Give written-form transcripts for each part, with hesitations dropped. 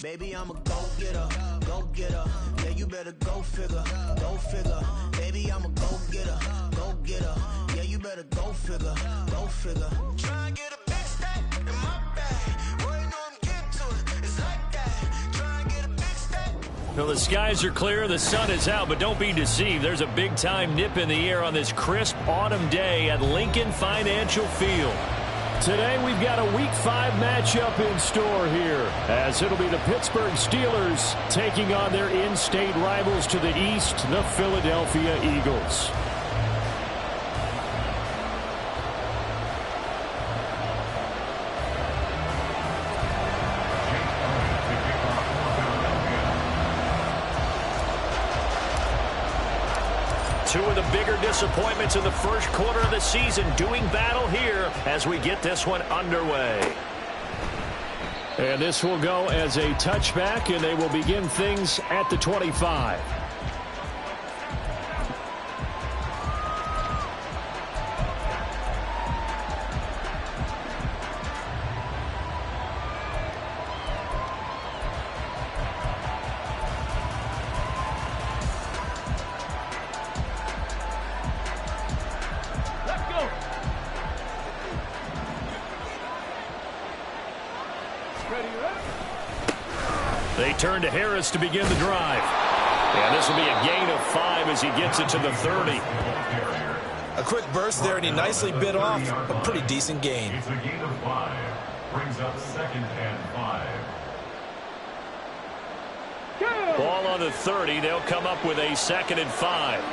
Baby, I'm a go-getter, go-getter. Yeah, you better go figure, go figure. Baby, I'm a go-getter, go-getter. Yeah, you better go figure, go figure. Try and get a big stack in my bag. Boy, you know I'm getting to it. It's like that. Try and get a big stack. Well, the skies are clear, the sun is out, but don't be deceived. There's a big-time nip in the air on this crisp autumn day at Lincoln Financial Field. Today we've got a Week 5 matchup in store here, as it'll be the Pittsburgh Steelers taking on their in-state rivals to the east, the Philadelphia Eagles. Two of the bigger disappointments in the first quarter of the season doing battle here as we get this one underway. And this will go as a touchback, and they will begin things at the 25. They turn to Harris to begin the drive. And this will be a gain of 5 as he gets it to the 30. A quick burst there, and he nicely bit off a pretty decent gain. It's a gain of 5. Brings up 2nd and 5. Ball on the 30. They'll come up with a 2nd and 5.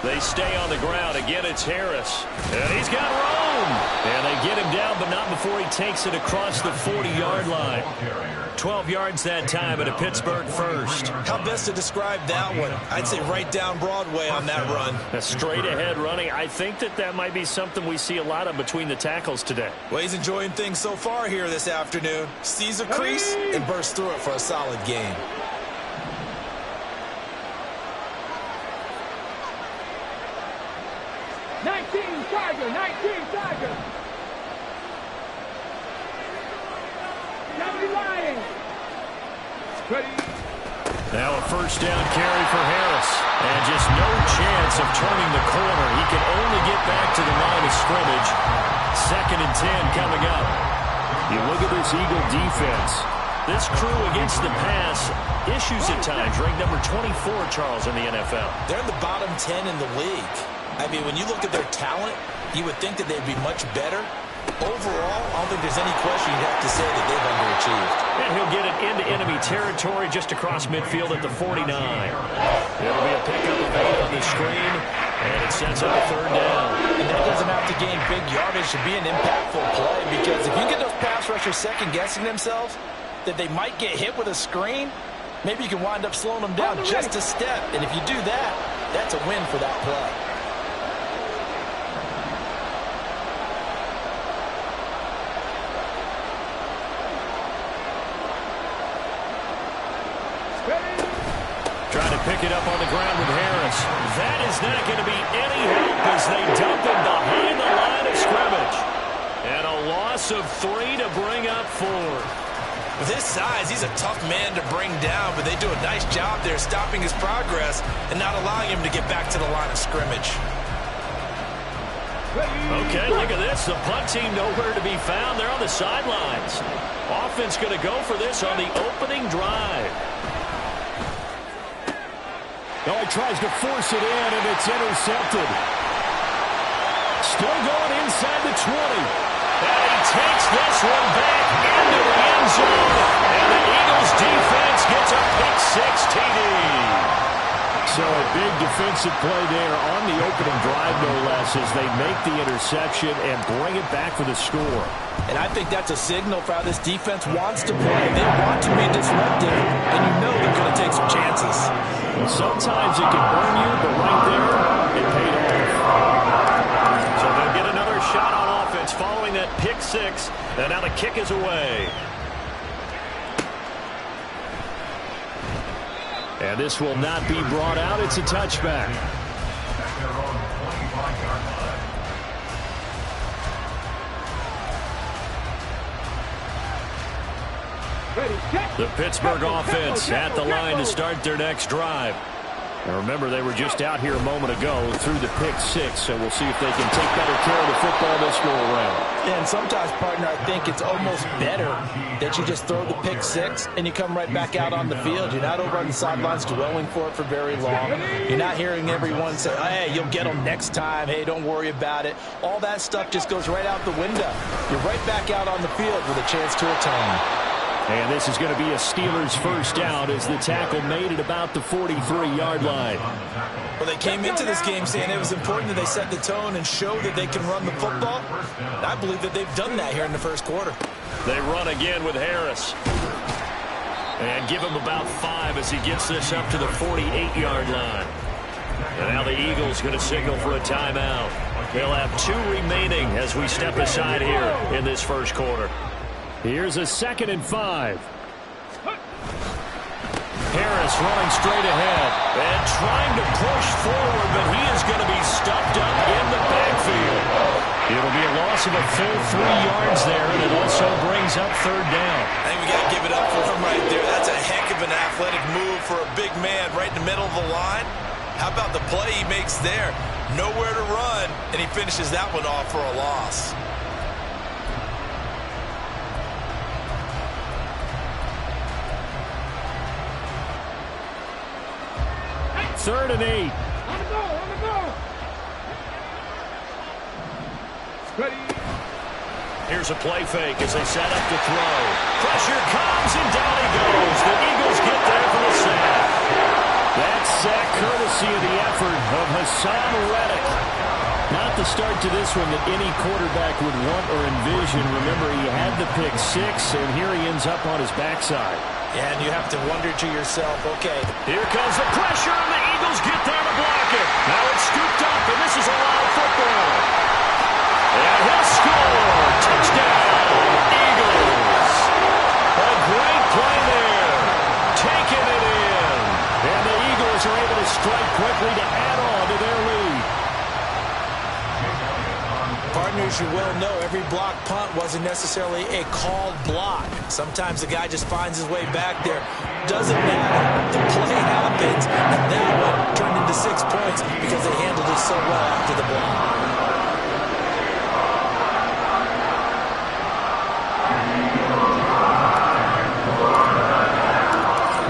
They stay on the ground. Again, it's Harris. And he's got room. And they get him down, but not before he takes it across the 40-yard line. 12 yards that time at a Pittsburgh first. How best to describe that one? I'd say right down Broadway on that run. A straight-ahead running. I think that might be something we see a lot of between the tackles today. Well, he's enjoying things so far here this afternoon. Sees a crease and bursts through it for a solid gain. Now a first down carry for Harris. And just no chance of turning the corner. He can only get back to the line of scrimmage. 2nd and 10 coming up. You look at this Eagle defense. This crew against the pass, issues at times, ranked number 24, Charles, in the NFL. They're in the bottom 10 in the league. I mean, when you look at their talent, you would think that they'd be much better. Overall, I don't think there's any question you'd have to say that they've underachieved. And he'll get it into enemy territory just across midfield at the 49. It'll be a pickup of 8 on the screen, and it sets up a 3rd down. And that doesn't have to gain big yardage to be an impactful play, because if you get those pass rushers second-guessing themselves, that they might get hit with a screen, maybe you can wind up slowing them down just a step. And if you do that, that's a win for that play. Trying to pick it up on the ground with Harris. That is not going to be any help as they dump him behind the line of scrimmage. And a loss of 3 to bring up 4. With his size, he's a tough man to bring down, but they do a nice job there stopping his progress and not allowing him to get back to the line of scrimmage. Okay, look at this. The punt team nowhere to be found. They're on the sidelines. Offense going to go for this on the opening drive. Oh, he tries to force it in, and it's intercepted. Still going inside the 20. And he takes this one back into the end zone. And the Eagles defense gets a pick-6 TD. So a big defensive play there on the opening drive, no less, as they make the interception and bring it back for the score. And I think that's a signal for how this defense wants to play. They want to be disruptive, and you know they're going to take some chances. Well, sometimes it can burn you, but right there, it paid off. So they'll get another shot on offense following that pick-6, and now the kick is away. And this will not be brought out. It's a touchback. The Pittsburgh offense at the line to start their next drive. And remember, they were just out here a moment ago through the pick six, so we'll see if they can take better care of the football this go around. Yeah, and sometimes, partner, I think it's almost better that you just throw the pick six and you come right back out on the field. You're not over on the sidelines dwelling for it for very long. You're not hearing everyone say, hey, you'll get them next time. Hey, don't worry about it. All that stuff just goes right out the window. You're right back out on the field with a chance to atone. And this is going to be a Steelers first down as the tackle made at about the 43-yard line. Well, they came into this game saying it was important that they set the tone and show that they can run the football. And I believe that they've done that here in the first quarter. They run again with Harris. And give him about 5 as he gets this up to the 48-yard line. And now the Eagles going to signal for a timeout. They'll have 2 remaining as we step aside here in this first quarter. Here's a 2nd and 5. Harris running straight ahead and trying to push forward, but he is going to be stuffed up in the backfield. It'll be a loss of a full 3 yards there, and it also brings up 3rd down. I think we got to give it up for him right there. That's a heck of an athletic move for a big man right in the middle of the line. How about the play he makes there? Nowhere to run, and he finishes that one off for a loss. 3rd and 8. On the go. Ready. Here's a play fake as they set up to throw. Pressure comes, and down he goes. The Eagles get there for the sack. That sack courtesy of the effort of Hassan Reddick. Not the start to this one that any quarterback would want or envision. Remember, he had the pick 6, and here he ends up on his backside. Yeah, and you have to wonder to yourself, okay. Here comes the pressure, and the Eagles get there to block it. Now it's scooped up, and this is a lot of football. And he'll score. Touchdown, Eagles. A great play there. Taking it in. And the Eagles are able to strike quickly to add on to their lead. Partners, you well know every block punt wasn't necessarily a called block. Sometimes the guy just finds his way back there. Doesn't matter. The play happens, and that one turned into 6 points because they handled it so well after the block.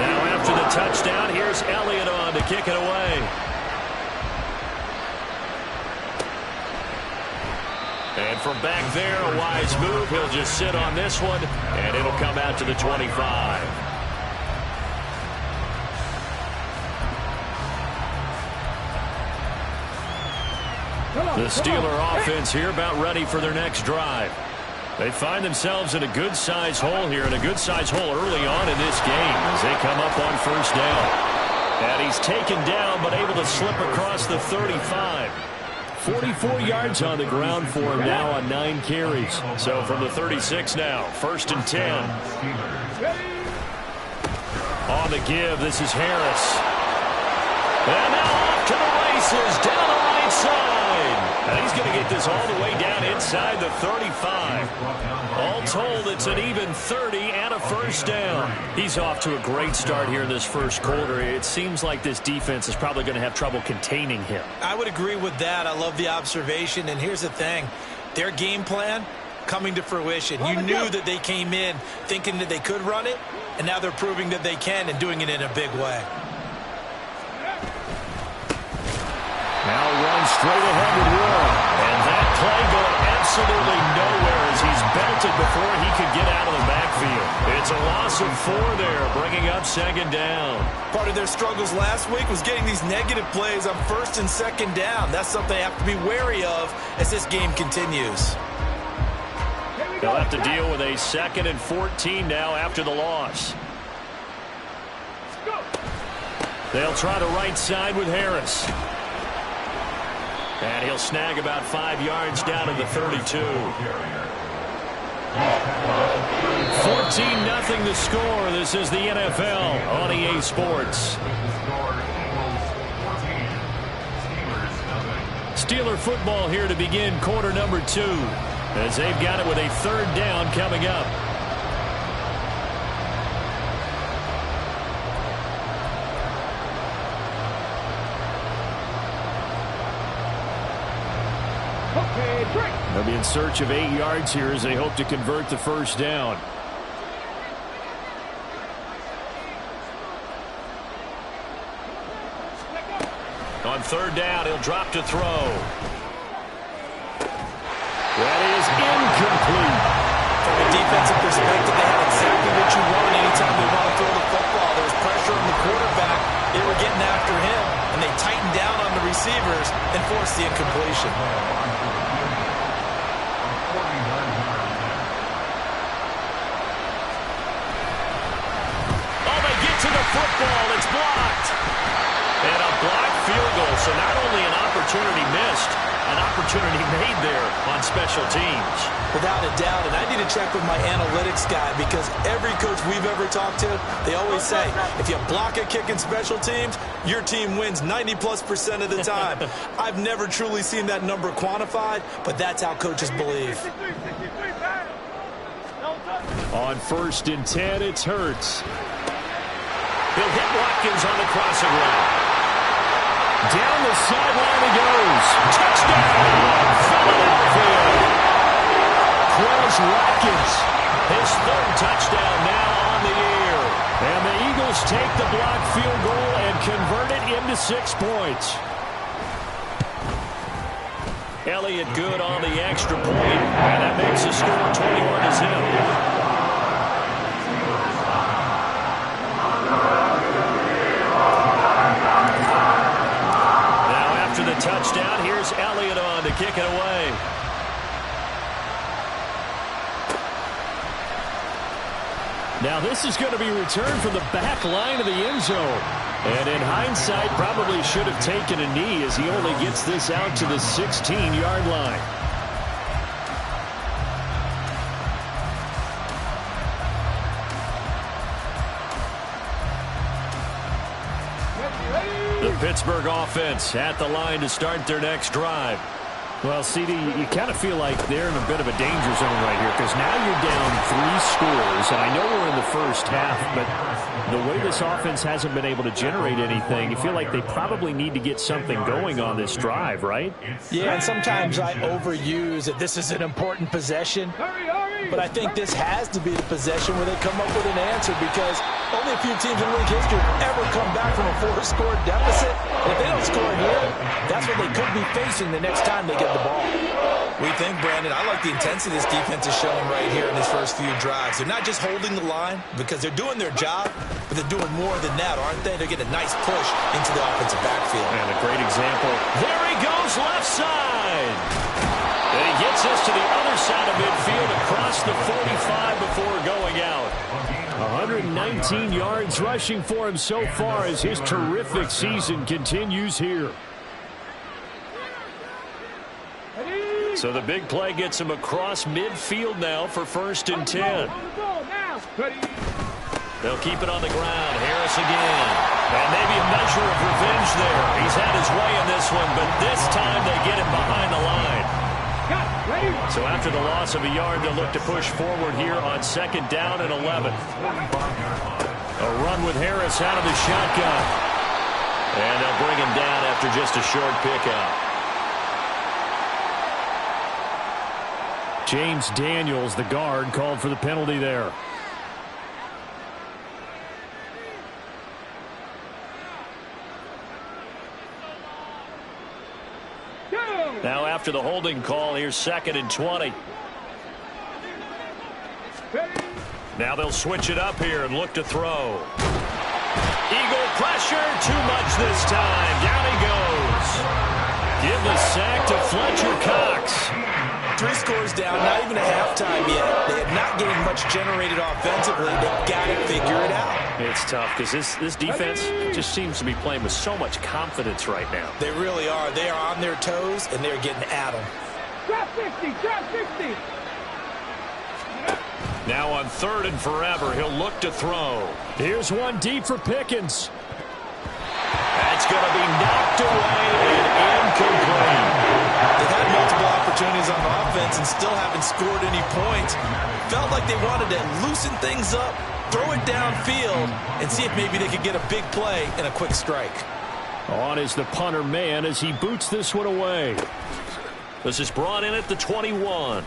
Now after the touchdown, here's Elliott on to kick it away. And from back there, a wise move. He'll just sit on this one, and it'll come out to the 25. The Steeler offense here about ready for their next drive. They find themselves in a good-sized hole here, and a good-sized hole early on in this game as they come up on 1st down. And he's taken down, but able to slip across the 35. 44 yards on the ground for him now on 9 carries. So from the 36 now, 1st and 10. On the give, this is Harris. And now off to the races, down the right side. And he's going to get this all the way down inside the 35. All told, it's an even 30 and a 1st down. He's off to a great start here in this first quarter. It seems like this defense is probably going to have trouble containing him. I would agree with that. I love the observation. And here's the thing. Their game plan coming to fruition. You knew that they came in thinking that they could run it, and now they're proving that they can and doing it in a big way. Now runs straight ahead with Warren. And that play going absolutely nowhere as he's belted before he could get out of the backfield. It's a loss of 4 there, bringing up 2nd down. Part of their struggles last week was getting these negative plays on 1st and 2nd down. That's something they have to be wary of as this game continues. They'll have to deal with a 2nd and 14 now after the loss. They'll try the right side with Harris. And he'll snag about 5 yards down to the 32. 14-0 the score. This is the NFL on EA Sports. Steeler football here to begin quarter number 2. As they've got it with a 3rd down coming up. They'll be in search of 8 yards here as they hope to convert the first down. On third down, he'll drop to throw. That is incomplete. From a defensive perspective, they have exactly what you want anytime they want to throw the football. There was pressure on the quarterback. They were getting after him, and they tightened down on the receivers and forced the incompletion. Oh, they get to the football. It's blocked. And a blocked field goal, so not only an opportunity missed, an opportunity made there on special teams. Without a doubt, and I need to check with my analytics guy because every coach we've ever talked to, they always say, if you block a kick in special teams, your team wins 90+% of the time. I've never truly seen that number quantified, but that's how coaches believe. On 1st and 10, it's Hurts. He'll hit Watkins on the crossing route. Down the sideline he goes. Touchdown, Philadelphia. Quez Watkins. His 3rd touchdown now on the year. And the Eagles take the blocked field goal and convert it into 6 points. Elliott good on the extra point, and that makes the score 21-0. Touchdown. Here's Elliott on to kick it away. Now this is going to be returned from the back line of the end zone. And in hindsight, probably should have taken a knee as he only gets this out to the 16-yard line. The Pittsburgh offense at the line to start their next drive. Well, CD, you kind of feel like they're in a bit of a danger zone right here because now you're down 3 scores, and I know we're in the first half, but the way this offense hasn't been able to generate anything, you feel like they probably need to get something going on this drive, right? Yeah, and sometimes I overuse that this is an important possession, but I think this has to be the possession where they come up with an answer because only a few teams in league history have ever come back from a 4-score deficit. And if they don't score here, that's what they could be facing the next time they get the ball. We think, Brandon, I like the intensity this defense is showing right here in these first few drives. They're not just holding the line because they're doing their job, but they're doing more than that, aren't they? They're getting a nice push into the offensive backfield. And a great example. There he goes, left side. And he gets us to the other side of midfield across the 45 before going out. 119 yards rushing for him so far as his terrific season continues here. So the big play gets him across midfield now for 1st and 10. They'll keep it on the ground. Harris again. And maybe a measure of revenge there. He's had his way in this one, but this time they get him behind the line. So after the loss of a yard, they'll look to push forward here on 2nd down and 11. A run with Harris out of the shotgun. And they'll bring him down after just a short pickup. James Daniels, the guard, called for the penalty there. Now after the holding call, here's 2nd and 20. Now they'll switch it up here and look to throw. Eagle pressure, too much this time. Down he goes. Give the sack to Fletcher Cox. 3 scores down, not even a halftime yet. They have not getting much generated offensively. They've got to figure it out. It's tough because this defense just seems to be playing with so much confidence right now. They really are. They are on their toes, and they're getting at them. Drop 60, drop 60. Now on 3rd and forever, he'll look to throw. Here's one deep for Pickens. That's going to be knocked away and incomplete. They've had multiple opportunities on offense and still haven't scored any points. Felt like they wanted to loosen things up, throw it downfield, and see if maybe they could get a big play and a quick strike. On is the punter man as he boots this one away. This is brought in at the 21.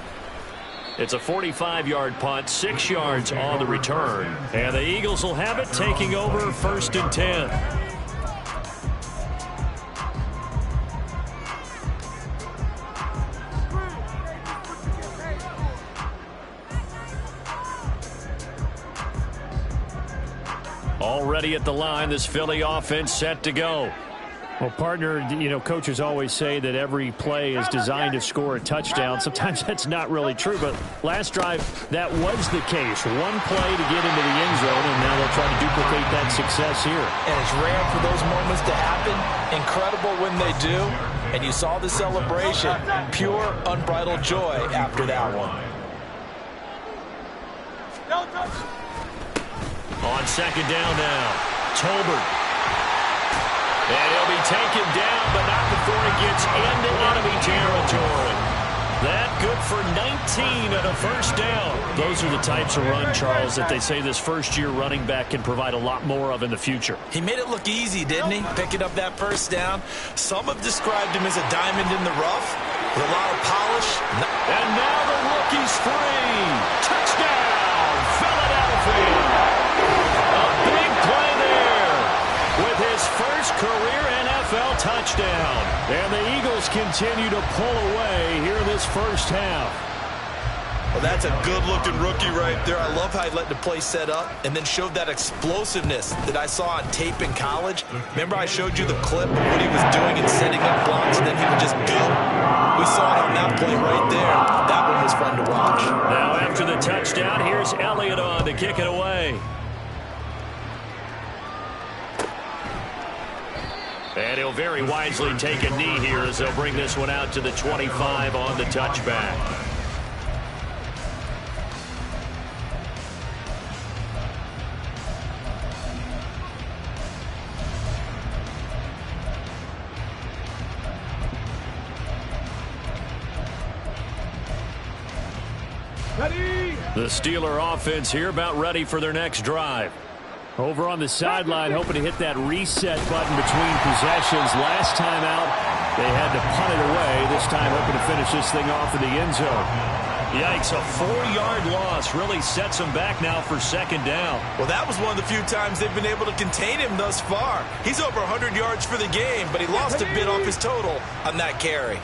It's a 45-yard punt, 6 yards on the return. And the Eagles will have it, taking over 1st and 10. Already at the line, this Philly offense set to go. Well, partner, you know, coaches always say that every play is designed to score a touchdown. Sometimes that's not really true, but last drive, that was the case. One play to get into the end zone, and now they'll try to duplicate that success here. And it's rare for those moments to happen. Incredible when they do. And you saw the celebration. Pure, unbridled joy after that one. On 2nd down now, Tolbert. And he'll be taken down, but not before he gets into enemy territory. That good for 19 and a 1st down. Those are the types of run, Charles, that they say this first-year running back can provide a lot more of in the future. He made it look easy, didn't he? Picking up that 1st down. Some have described him as a diamond in the rough with a lot of polish. And now the rookie's free. Touchdown, Philadelphia. A big play there with his first career NFL touchdown. And the Eagles continue to pull away here in this first half. Well, that's a good-looking rookie right there. I love how he let the play set up and then showed that explosiveness that I saw on tape in college. Remember I showed you the clip of what he was doing and setting up blocks, and then he would just go. We saw it on that play right there. That one was fun to watch. Now after the touchdown, here's Elliott on to kick it away. And he'll very wisely take a knee here as they'll bring this one out to the 25 on the touchback. The Steeler offense here about ready for their next drive. Over on the sideline, hoping to hit that reset button between possessions. Last time out, they had to punt it away. This time, hoping to finish this thing off in the end zone. Yikes, a 4-yard loss really sets them back now for 2nd down. Well, that was one of the few times they've been able to contain him thus far. He's over 100 yards for the game, but he lost a bit off his total on that carry.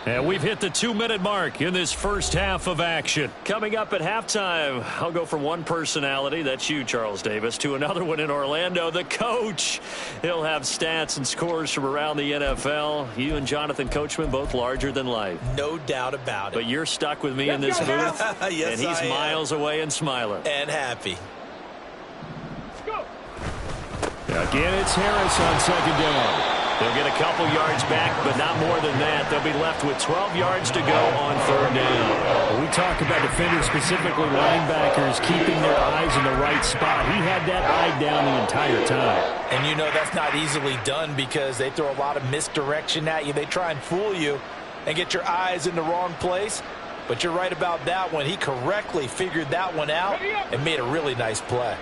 And we've hit the 2-minute mark in this first half of action. Coming up at halftime, I'll go from one personality, that's you, Charles Davis, to another one in Orlando, the coach. He'll have stats and scores from around the NFL. You and Jonathan Coachman, both larger than life. No doubt about it. But you're stuck with me in this booth, yes, and he's miles away and smiling. And happy. Again, it's Harris on 2nd down. They'll get a couple yards back, but not more than that. They'll be left with 12 yards to go on 3rd down. Well, we talk about defenders, specifically linebackers, keeping their eyes in the right spot. He had that eye down the entire time. And you know that's not easily done because they throw a lot of misdirection at you. They try and fool you and get your eyes in the wrong place. But you're right about that one. He correctly figured that one out and made a really nice play.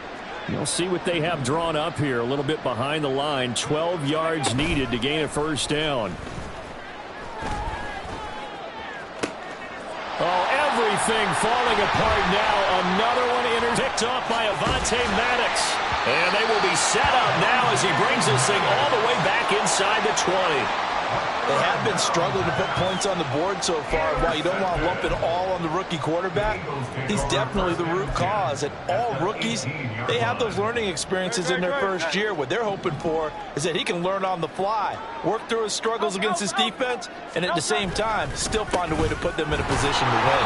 You'll see what they have drawn up here. A little bit behind the line. 12 yards needed to gain a 1st down. Oh, everything falling apart now. Another one picked off by Avonte Maddox. And they will be set up now as he brings this thing all the way back inside the 20. They have been struggling to put points on the board so far. While you don't want to lump it all on the rookie quarterback, he's definitely the root cause. And all rookies, they have those learning experiences in their first year. What they're hoping for is that he can learn on the fly, work through his struggles against his defense, and at the same time, still find a way to put them in a position to win.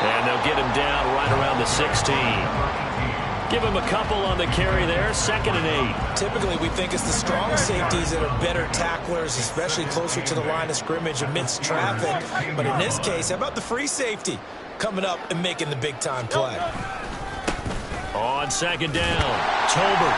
And they'll get him down right around the 16. Give him a couple on the carry there, 2nd and 8. Typically, we think it's the strong safeties that are better tacklers, especially closer to the line of scrimmage amidst traffic. But in this case, how about the free safety coming up and making the big-time play? On 2nd down, Tolbert.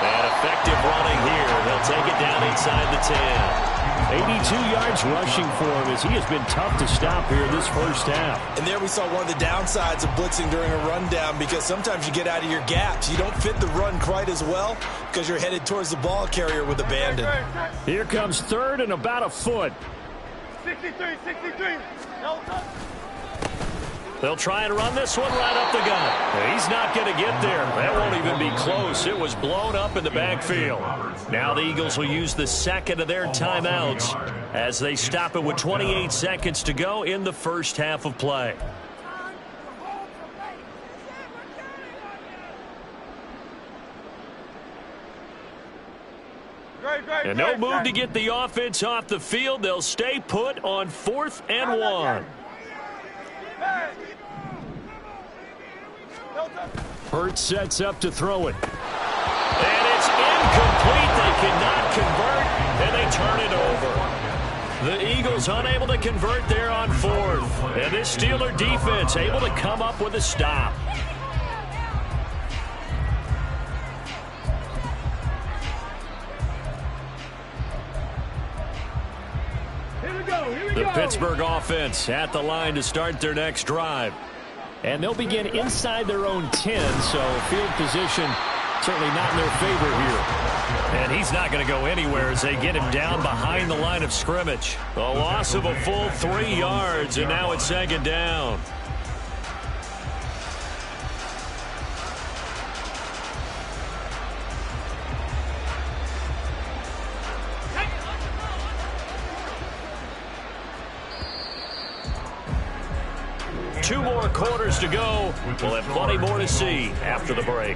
And effective running here. They'll take it down inside the 10. 82 yards rushing for him as he has been tough to stop here this first half. And there we saw one of the downsides of blitzing during a rundown because sometimes you get out of your gaps. You don't fit the run quite as well because you're headed towards the ball carrier with abandon. Here comes 3rd and about a foot. 63. No touch. They'll try and run this one right up the gut. He's not going to get there. That won't even be close. It was blown up in the backfield. Now the Eagles will use the second of their timeouts as they stop it with 28 seconds to go in the first half of play. And no move to get the offense off the field. They'll stay put on 4th and 1. Hurts sets up to throw it. And it's incomplete. They cannot convert, and they turn it over. The Eagles unable to convert there on 4th. And this Steeler defense able to come up with a stop. The Pittsburgh offense at the line to start their next drive. And they'll begin inside their own 10, so field position certainly not in their favor here. And he's not going to go anywhere as they get him down behind the line of scrimmage. A loss of a full 3 yards, and now it's 2nd down. Two more quarters to go. We'll have plenty more to see after the break.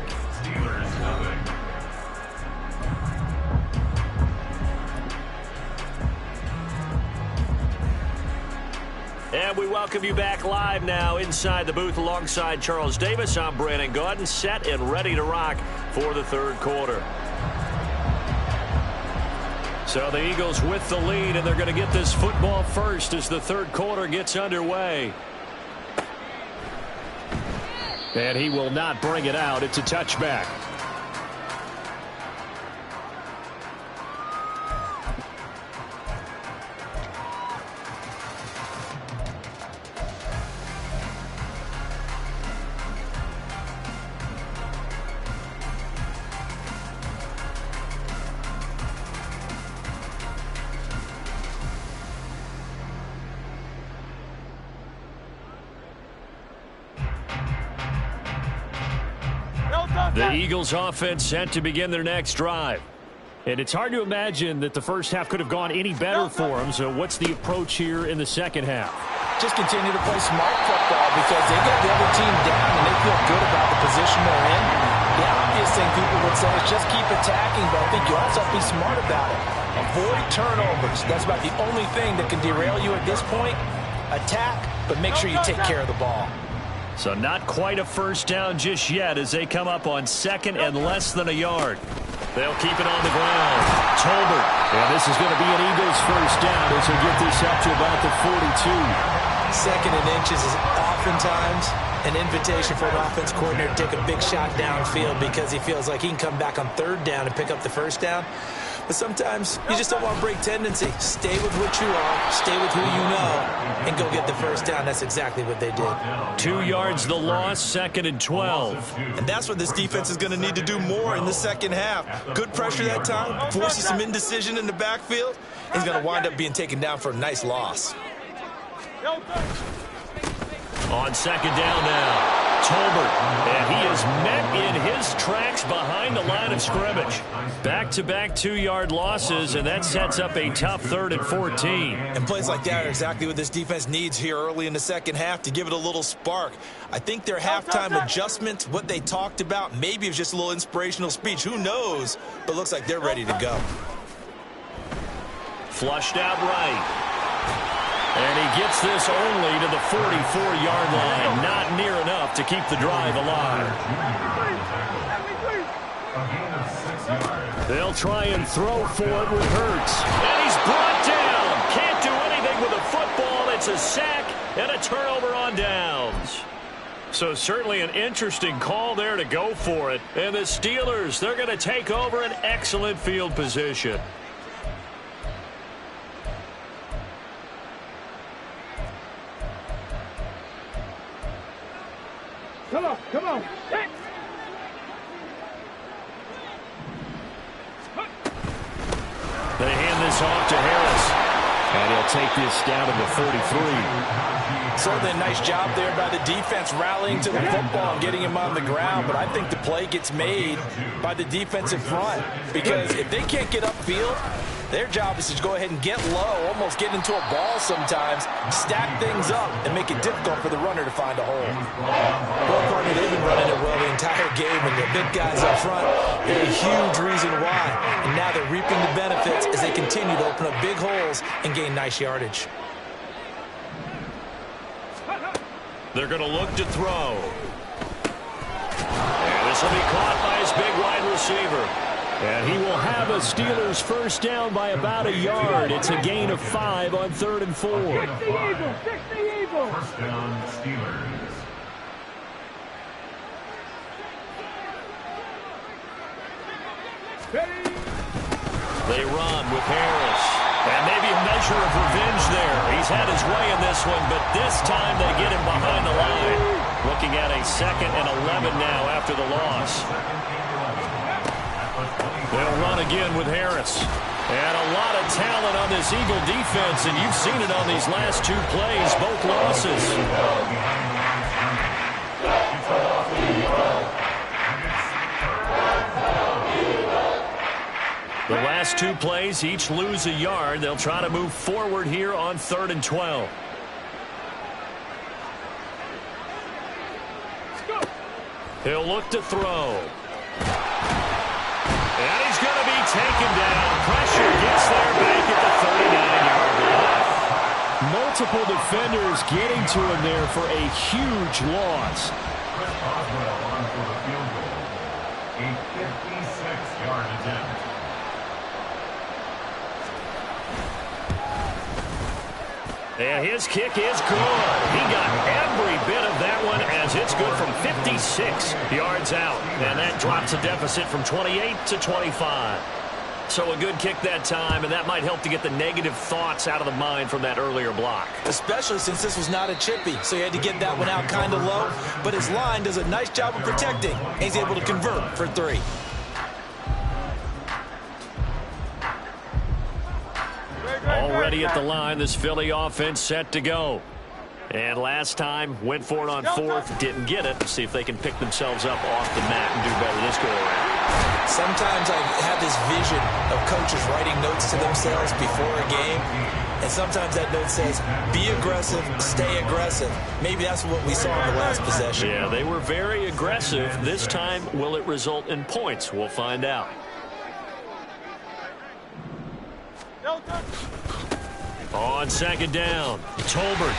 And we welcome you back live now inside the booth alongside Charles Davis. I'm Brandon Gaudin, set and ready to rock for the 3rd quarter. So the Eagles with the lead, and they're going to get this football first as the 3rd quarter gets underway. And he will not bring it out. It's a touchback. The Eagles offense set to begin their next drive. And it's hard to imagine that the first half could have gone any better for them. So what's the approach here in the second half? Just continue to play smart football because they got the other team down and they feel good about the position they're in. The obvious thing people would say is just keep attacking, but I think you also have to be smart about it. Avoid turnovers. That's about the only thing that can derail you at this point. Attack, but make sure you take care of the ball. So not quite a first down just yet as they come up on 2nd and less than a yard. They'll keep it on the ground. Tolbert. And this is going to be an Eagles first down as they get this up to about the 42. 2nd and inches is oftentimes an invitation for an offense coordinator to take a big shot downfield because he feels like he can come back on 3rd down and pick up the first down. But sometimes you just don't want to break tendency. Stay with what you are, stay with who you know, and go get the first down. That's exactly what they did. 2 yards the loss, 2nd and 12. And that's what this defense is going to need to do more in the second half. Good pressure that time, forces some indecision in the backfield. He's going to wind up being taken down for a nice loss. On 2nd down now. Tolbert, and he is met in his tracks behind the line of scrimmage. Back-to-back 2-yard losses, and that sets up a tough 3rd and 14. And plays like that are exactly what this defense needs here early in the second half to give it a little spark. I think their halftime adjustment, what they talked about, maybe it was just a little inspirational speech. Who knows? But looks like they're ready to go. Flushed out right. And he gets this only to the 44-yard line. Not near enough to keep the drive alive. They'll try and throw for it with Hurts. And he's brought down. Can't do anything with a football. It's a sack and a turnover on downs. So certainly an interesting call there to go for it. And the Steelers, they're going to take over an excellent field position. Come on. Hey. They hand this off to Harris. And he'll take this down to the 33. Certainly a nice job there by the defense rallying to the football and getting him on the ground, but I think the play gets made by the defensive front because if they can't get upfield, their job is to go ahead and get low, almost get into a ball sometimes, stack things up, and make it difficult for the runner to find a hole. Well, partner, they've been running it well the entire game, and the big guys up front, they're a huge reason why. And now they're reaping the benefits as they continue to open up big holes and gain nice yardage. They're going to look to throw. And this will be caught by his big wide receiver. And he will have a Steelers first down by about a yard. It's a gain of 5 on 3rd and 4. 60 Eagles. First down, Steelers. They run with Harris. And maybe a measure of revenge there. He's had his way in this one, but this time they get him behind the line. Looking at a 2nd and 11 now after the loss. They'll run again with Harris. And a lot of talent on this Eagle defense, and you've seen it on these last 2 plays, both losses. The last 2 plays, each lose a yard. They'll try to move forward here on 3rd and 12. He'll look to throw. And he's going to be taken down. Pressure gets there back at the 39-yard line. Multiple defenders getting to him there for a huge loss. Chris Boswell on for the field goal. A 56-yard attempt. And his kick is good. He got every bit of that one as it's good from 56 yards out. And that drops a deficit from 28 to 25. So a good kick that time, and that might help to get the negative thoughts out of the mind from that earlier block. Especially since this was not a chippy, so he had to get that one out kind of low. But his line does a nice job of protecting. He's able to convert for 3. Already at the line, this Philly offense set to go. And last time, went for it on 4th, didn't get it. See if they can pick themselves up off the mat and do better this go-around. Sometimes I have this vision of coaches writing notes to themselves before a game. And sometimes that note says, be aggressive, stay aggressive. Maybe that's what we saw in the last possession. Yeah, they were very aggressive. This time, will it result in points? We'll find out. On 2nd down, Tolbert.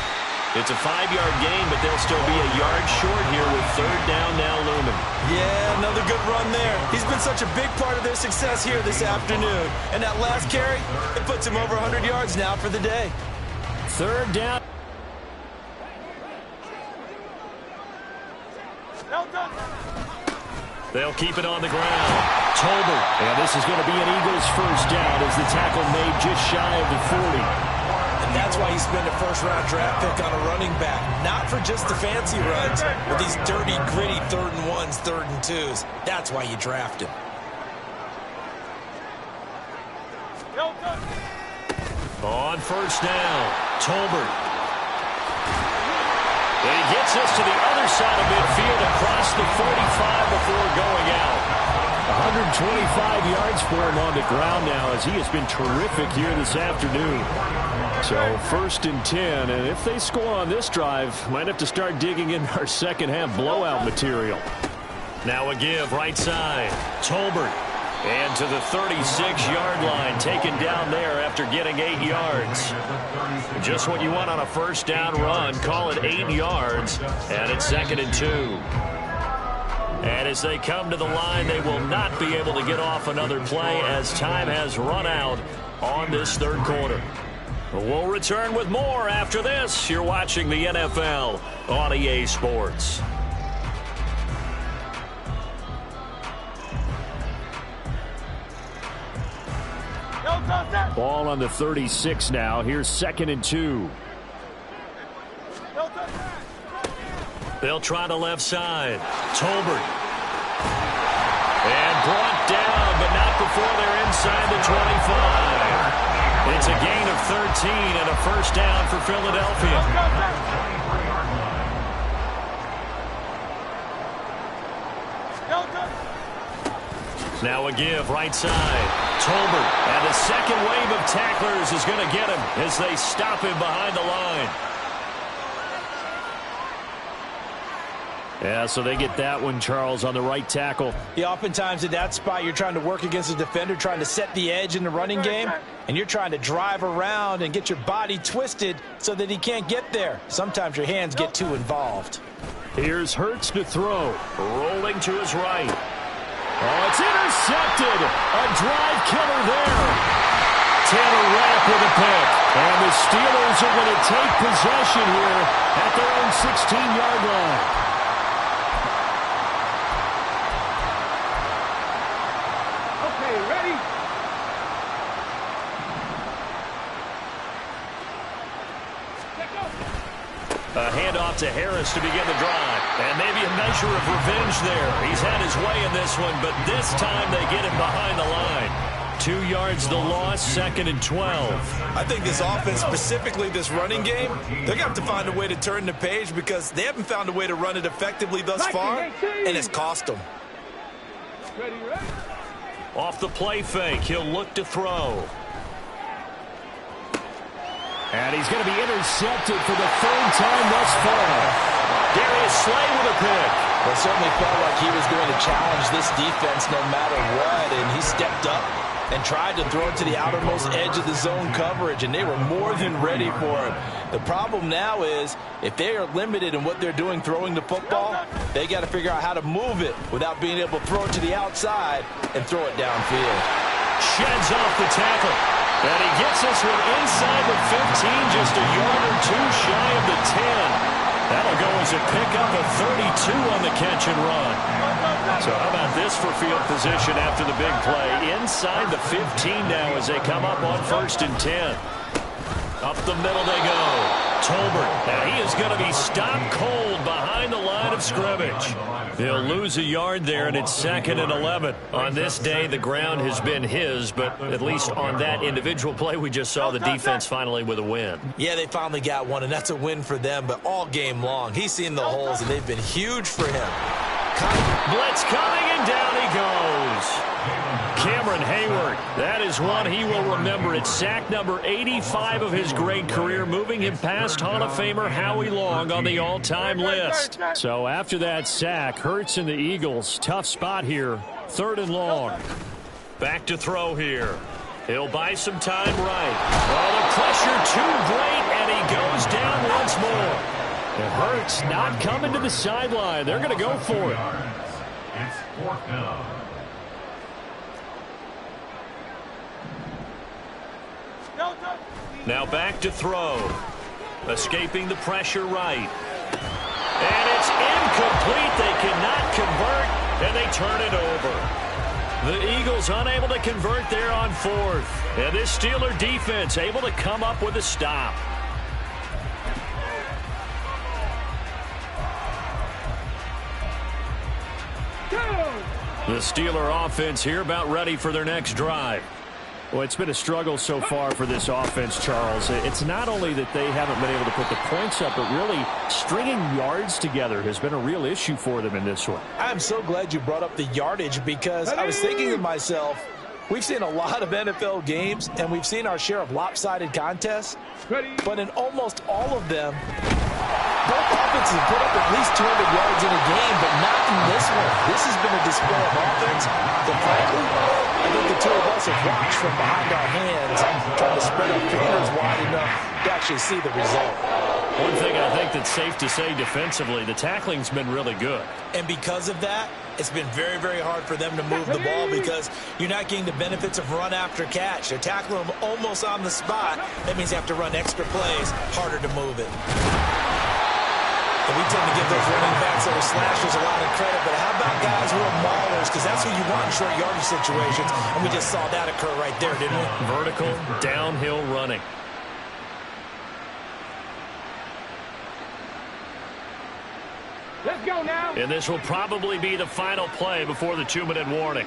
It's a 5-yard gain, but they'll still be a yard short here with 3rd down now looming. Yeah, another good run there. He's been such a big part of their success here this afternoon. And that last carry, it puts him over 100 yards now for the day. 3rd down. They'll keep it on the ground. Tolbert. And this is going to be an Eagles first down as the tackle made just shy of the 40. And that's why you spend a first-round draft pick on a running back. Not for just the fancy runs, but these dirty, gritty 3rd and 1s, 3rd and 2s. That's why you draft him. On 1st down, Tolbert. And he gets us to the other side of midfield across the 45 before going out. 125 yards for him on the ground now as he has been terrific here this afternoon. So 1st and 10, and if they score on this drive, might have to start digging in our second half blowout material. Now a give right side, Tolbert. And to the 36-yard line, taken down there after getting 8 yards. Just what you want on a first down run. Call it 8 yards, and it's 2nd and 2. And as they come to the line, they will not be able to get off another play as time has run out on this 3rd quarter. We'll return with more after this. You're watching the NFL on EA Sports. Ball on the 36 now. Here's 2nd and 2. They'll try the left side. Tolbert. And brought down, but not before they're inside the 25. It's a gain of 13 and a first down for Philadelphia. Now a give right side. Tolbert, and the second wave of tacklers is going to get him as they stop him behind the line. Yeah, so they get that one, Charles, on the right tackle. Yeah, oftentimes in that spot, you're trying to work against a defender, trying to set the edge in the running game, and you're trying to drive around and get your body twisted so that he can't get there. Sometimes your hands get too involved. Here's Hurts to throw, rolling to his right. Oh, it's intercepted. A drive killer there. Tanner Rapp with a pick. And the Steelers are going to take possession here at their own 16-yard line. A handoff to Harris to begin the drive. And maybe a measure of revenge there. He's had his way in this one, but this time they get him behind the line. 2 yards the loss, 2nd and 12. I think this offense, specifically this running game, they're going to have to find a way to turn the page because they haven't found a way to run it effectively thus far, and it's cost them. Off the play fake, he'll look to throw. And he's going to be intercepted for the 3rd time thus far. Darius Slay with a pick. Well, it certainly felt like he was going to challenge this defense no matter what, and he stepped up and tried to throw it to the outermost edge of the zone coverage, and they were more than ready for it. The problem now is if they are limited in what they're doing throwing the football, they got to figure out how to move it without being able to throw it to the outside and throw it downfield. Sheds off the tackle. And he gets this one inside the 15, just a yard or two shy of the 10. That'll go as a pickup of 32 on the catch and run. So how about this for field position after the big play? Inside the 15 now as they come up on 1st and 10. Up the middle they go. Tolbert. Now he is going to be stopped cold behind the line of scrimmage. They'll lose a yard there, and it's 2nd and 11. On this day, the ground has been his, but at least on that individual play, we just saw the defense finally with a win. Yeah, they finally got one, and that's a win for them, but all game long, he's seen the holes, and they've been huge for him. Blitz coming, and down he goes. Cameron Hayward, that is one he will remember. It's sack number 85 of his great career, moving him past Hall of Famer Howie Long on the all-time list. So after that sack, Hurts and the Eagles, tough spot here, 3rd and long. Back to throw here. He'll buy some time right. Oh, the pressure too great, and he goes down once more. And Hurts not coming to the sideline. They're going to go for it. It's 4th down. Now back to throw. Escaping the pressure right. And it's incomplete. They cannot convert, and they turn it over. The Eagles unable to convert there on 4th. And this Steeler defense able to come up with a stop. The Steeler offense here about ready for their next drive. Well, it's been a struggle so far for this offense, Charles. It's not only that they haven't been able to put the points up, but really stringing yards together has been a real issue for them in this one. I'm so glad you brought up the yardage because I was thinking to myself, we've seen a lot of NFL games, and we've seen our share of lopsided contests, but in almost all of them, both offenses have put up at least 200 yards in a game, but not in this one. This has been a display of offense that, frankly, I think the two of us have watched from behind our hands, trying to spread our fingers wide enough to actually see the result. One thing I think that's safe to say defensively, the tackling's been really good. And because of that, it's been very, very hard for them to move the ball because you're not getting the benefits of run after catch. They're tackling them almost on the spot. That means you have to run extra plays, harder to move it. And we tend to give those running backs that are slashers a lot of credit, but how about guys who are maulers? Because that's who you want in short yardage situations, and we just saw that occur right there, didn't we? Vertical, downhill running. Let's go now. And this will probably be the final play before the 2-minute warning.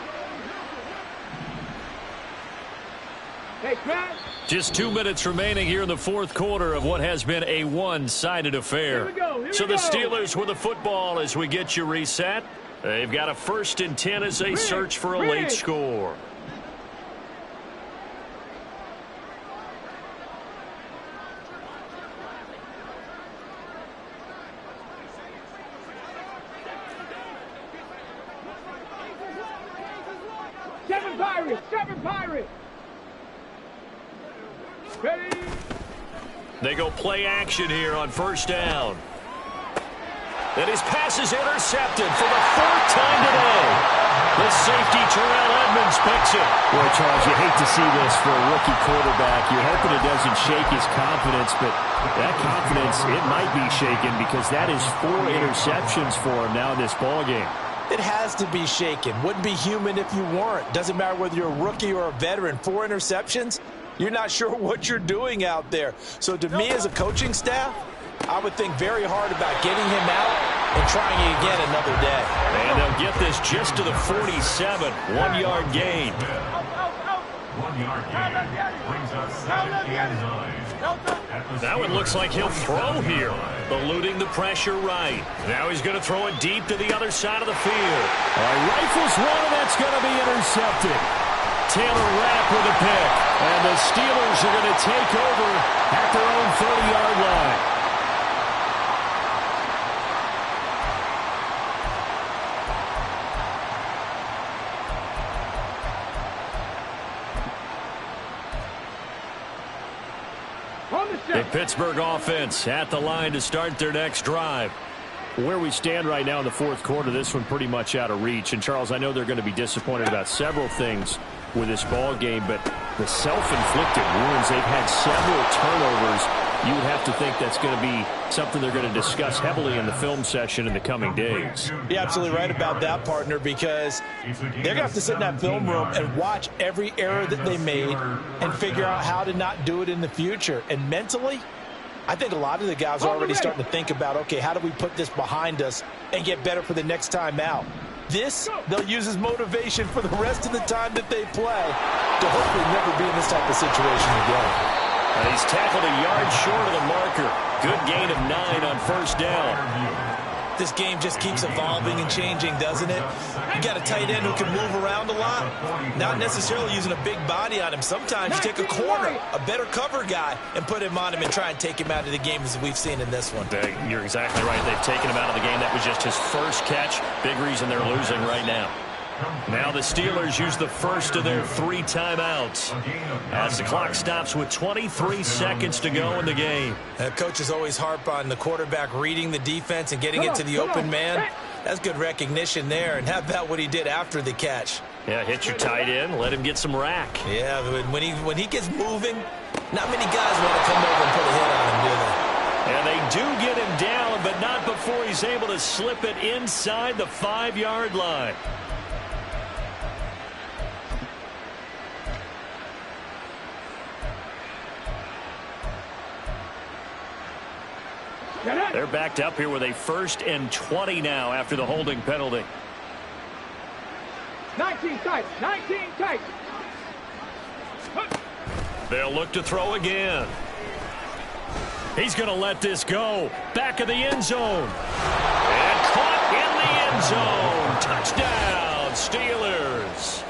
Hey, Pat. Just 2 minutes remaining here in the fourth quarter of what has been a one-sided affair. So the Steelers with the football as we get you reset. They've got a 1st and 10 as they search for a late score. Seven Pirates! Ready? They go play action here on 1st down. And his pass is intercepted for the 4th time today. The safety, Terrell Edmonds, picks it. Well, Charles, you hate to see this for a rookie quarterback. You're hoping it doesn't shake his confidence, but that confidence, it might be shaken because that is 4 interceptions for him now in this ballgame. It has to be shaken. Wouldn't be human if you weren't. Doesn't matter whether you're a rookie or a veteran. 4 interceptions, you're not sure what you're doing out there. So to me as a coaching staff, I would think very hard about getting him out and trying it again another day. And they'll get this just to the 47, 1-yard gain. 1-yard gain brings up 2nd and 9. That one looks like he'll throw here, eluding the pressure right. Now he's going to throw it deep to the other side of the field. Rifles one, and that's going to be intercepted. Taylor Rapp with a pick. And the Steelers are going to take over at their own 30-yard line. The Pittsburgh offense at the line to start their next drive. Where we stand right now in the fourth quarter, this one pretty much out of reach. And, Charles, I know they're going to be disappointed about several things with this ball game, but the self-inflicted wounds, they've had several turnovers. You would have to think that's going to be something they're going to discuss heavily in the film session in the coming days. You're absolutely right about that, partner, because they're going to have to sit in that film room and watch every error that they made and figure out how to not do it in the future. And mentally, I think a lot of the guys are already starting to think about, okay, how do we put this behind us and get better for the next time out? This, they'll use as motivation for the rest of the time that they play to hopefully never be in this type of situation again. And he's tackled a yard short of the marker. Good gain of 9 on 1st down. This game just keeps evolving and changing, doesn't it? You got a tight end who can move around a lot, not necessarily using a big body on him. Sometimes you take a corner, a better cover guy, and put him on him and try and take him out of the game, as we've seen in this one. You're exactly right. They've taken him out of the game. That was just his first catch. Big reason they're losing right now. Now the Steelers use the first of their 3 timeouts as the clock stops with 23 seconds to go in the game. Coaches always harp on the quarterback reading the defense and getting it to the open man. That's good recognition there. And how about what he did after the catch? Yeah, hit your tight end, let him get some rack. Yeah, when he gets moving, not many guys want to come over and put a hit on him, do they? And they do get him down, but not before he's able to slip it inside the 5-yard line. They're backed up here with a 1st and 20 now after the holding penalty. 19 tight. They'll look to throw again. He's going to let this go. Back of the end zone. And caught in the end zone. Touchdown, Steelers.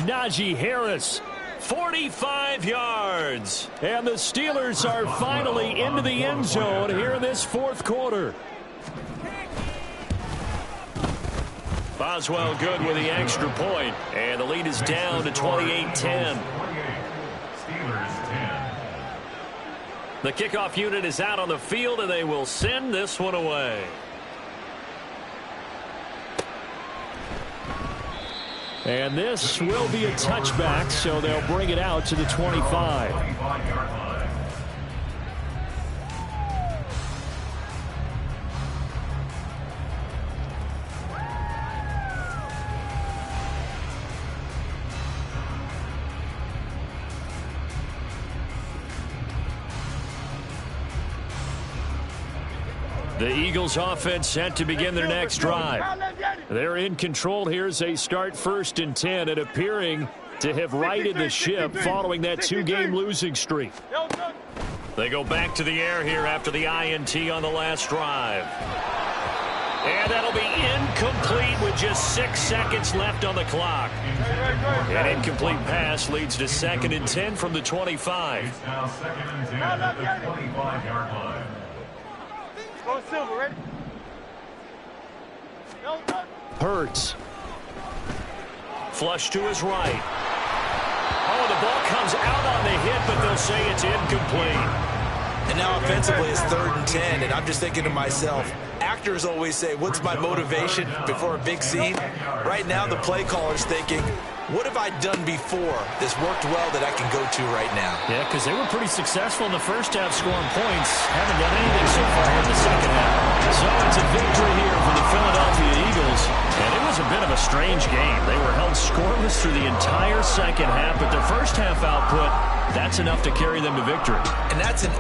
Najee Harris. 45 yards. And the Steelers are finally into the end zone here in this fourth quarter. Boswell good with the extra point. And the lead is down to 28-10. The kickoff unit is out on the field, and they will send this one away. And this will be a touchback, so they'll bring it out to the 25. The Eagles offense set to begin their next drive. They're in control here as they start 1st and 10, and appearing to have righted the ship following that 2-game losing streak. They go back to the air here after the INT on the last drive. And that'll be incomplete with just 6 seconds left on the clock. An incomplete pass leads to 2nd and 10 from the 25. It's now 2nd and 10 at the 25-yard line. Go Silver, ready? Hurts. Flush to his right. Oh, the ball comes out on the hit, but they'll say it's incomplete. And now offensively it's 3rd and 10, and I'm just thinking to myself, actors always say, what's my motivation before a big scene? Right now the play caller's thinking, what have I done before this worked well that I can go to right now? Yeah, because they were pretty successful in the first half scoring points. Haven't done anything so far in the second half. So it's a victory here for the Philadelphia Eagles. And it was a bit of a strange game. They were held scoreless through the entire second half, but their first half output, that's enough to carry them to victory. And that's an